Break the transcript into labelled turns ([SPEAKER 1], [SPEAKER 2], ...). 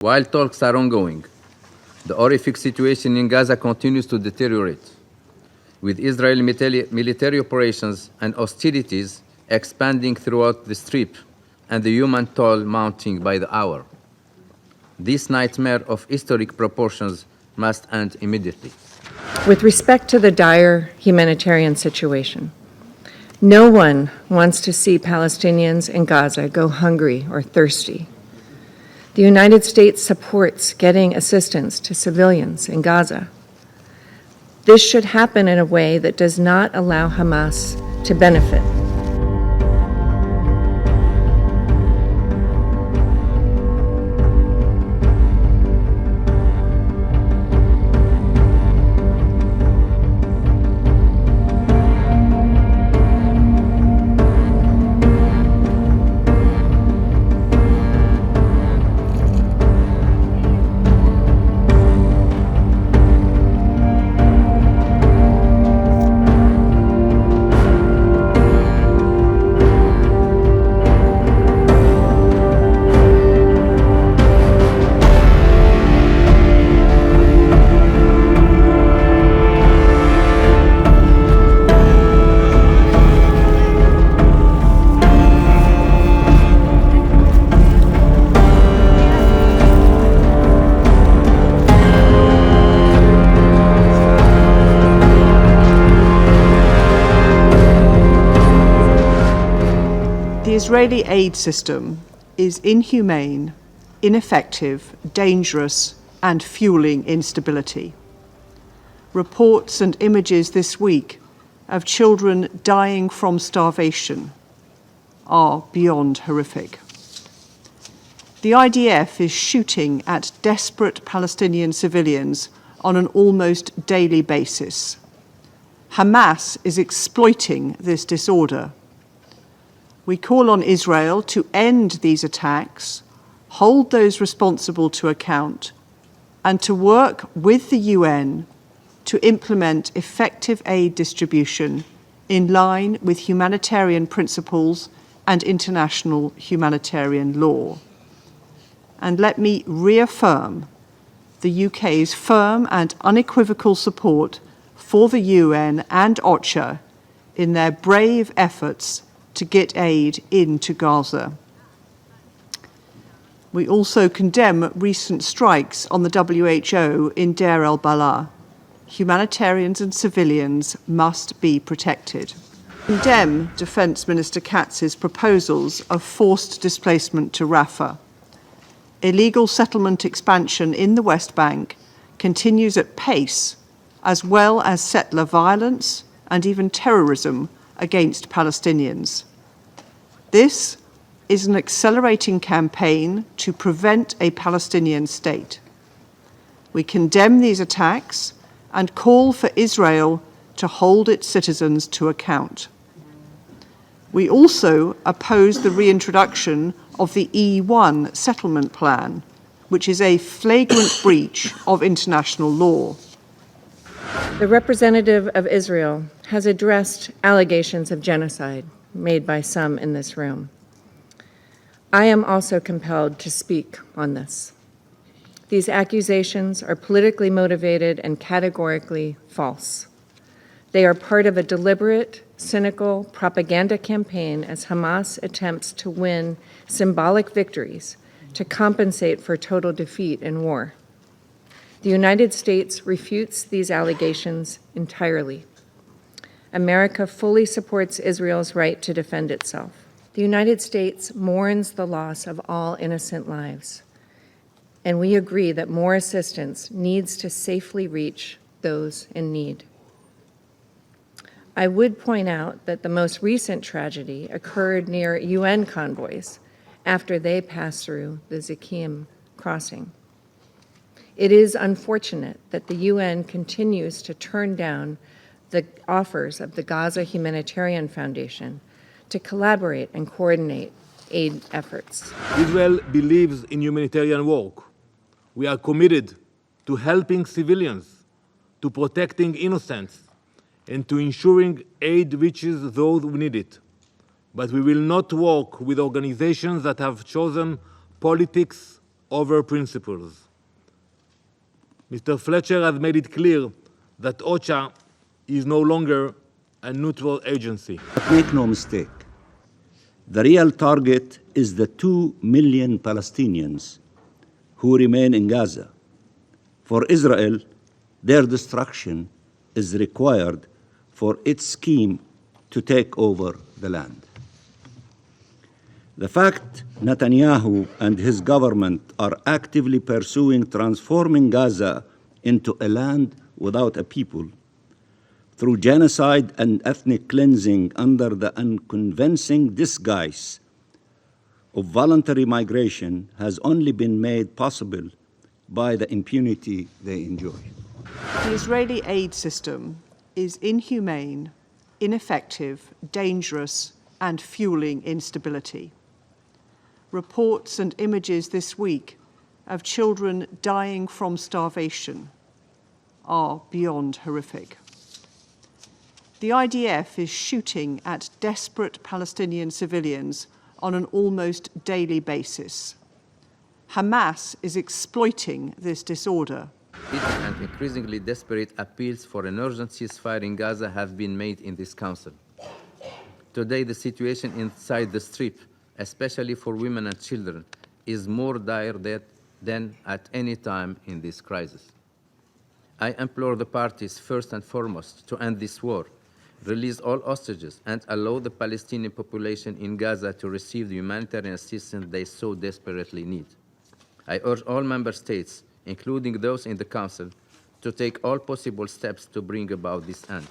[SPEAKER 1] While talks are ongoing, the horrific situation in Gaza continues to deteriorate, with Israeli military operations and hostilities expanding throughout the Strip and the human toll mounting by the hour. This nightmare of historic proportions must end immediately.
[SPEAKER 2] With respect to the dire humanitarian situation, no one wants to see Palestinians in Gaza go hungry or thirsty. The United States supports getting assistance to civilians in Gaza. This should happen in a way that does not allow Hamas to benefit.
[SPEAKER 3] The Israeli aid system is inhumane, ineffective, dangerous, and fueling instability. Reports and images this week of children dying from starvation are beyond horrific. The IDF is shooting at desperate Palestinian civilians on an almost daily basis. Hamas is exploiting this disorder. We call on Israel to end these attacks, hold those responsible to account, and to work with the UN to implement effective aid distribution in line with humanitarian principles and international humanitarian law. And let me reaffirm the UK's firm and unequivocal support for the UN and OCHA in their brave efforts to get aid into Gaza. We also condemn recent strikes on the WHO in Deir el-Balah. Humanitarians and civilians must be protected. Condemn Defence Minister Katz's proposals of forced displacement to Rafah. Illegal settlement expansion in the West Bank continues at pace, as well as settler violence and even terrorism against Palestinians. This is an accelerating campaign to prevent a Palestinian state. We condemn these attacks and call for Israel to hold its citizens to account. We also oppose the reintroduction of the E1 settlement plan, which is a flagrant breach of international law.
[SPEAKER 2] The representative of Israel has addressed allegations of genocide made by some in this room. I am also compelled to speak on this. These accusations are politically motivated and categorically false. They are part of a deliberate, cynical propaganda campaign as Hamas attempts to win symbolic victories to compensate for total defeat in war. The United States refutes these allegations entirely. America fully supports Israel's right to defend itself. The United States mourns the loss of all innocent lives, and we agree that more assistance needs to safely reach those in need. I would point out that the most recent tragedy occurred near UN convoys after they passed through the Zakim crossing. It is unfortunate that the UN continues to turn down the offers of the Gaza Humanitarian Foundation to collaborate and coordinate aid efforts.
[SPEAKER 4] Israel believes in humanitarian work. We are committed to helping civilians, to protecting innocents, and to ensuring aid reaches those who need it. But we will not work with organizations that have chosen politics over principles. Mr. Fletcher has made it clear that OCHA is no longer a neutral agency.
[SPEAKER 5] But make no mistake, the real target is the 2 million Palestinians who remain in Gaza. For Israel, their destruction is required for its scheme to take over the land. The fact Netanyahu and his government are actively pursuing transforming Gaza into a land without a people through genocide and ethnic cleansing under the unconvincing disguise of voluntary migration has only been made possible by the impunity they enjoy.
[SPEAKER 3] The Israeli aid system is inhumane, ineffective, dangerous, and fueling instability. Reports and images this week of children dying from starvation are beyond horrific. The IDF is shooting at desperate Palestinian civilians on an almost daily basis. Hamas is exploiting this disorder.
[SPEAKER 1] And increasingly desperate appeals for an urgent ceasefire in Gaza have been made in this council. Today, the situation inside the Strip, especially for women and children, is more dire than at any time in this crisis. I implore the parties first and foremost to end this war, release all hostages, and allow the Palestinian population in Gaza to receive the humanitarian assistance they so desperately need. I urge all member states, including those in the Council, to take all possible steps to bring about this end.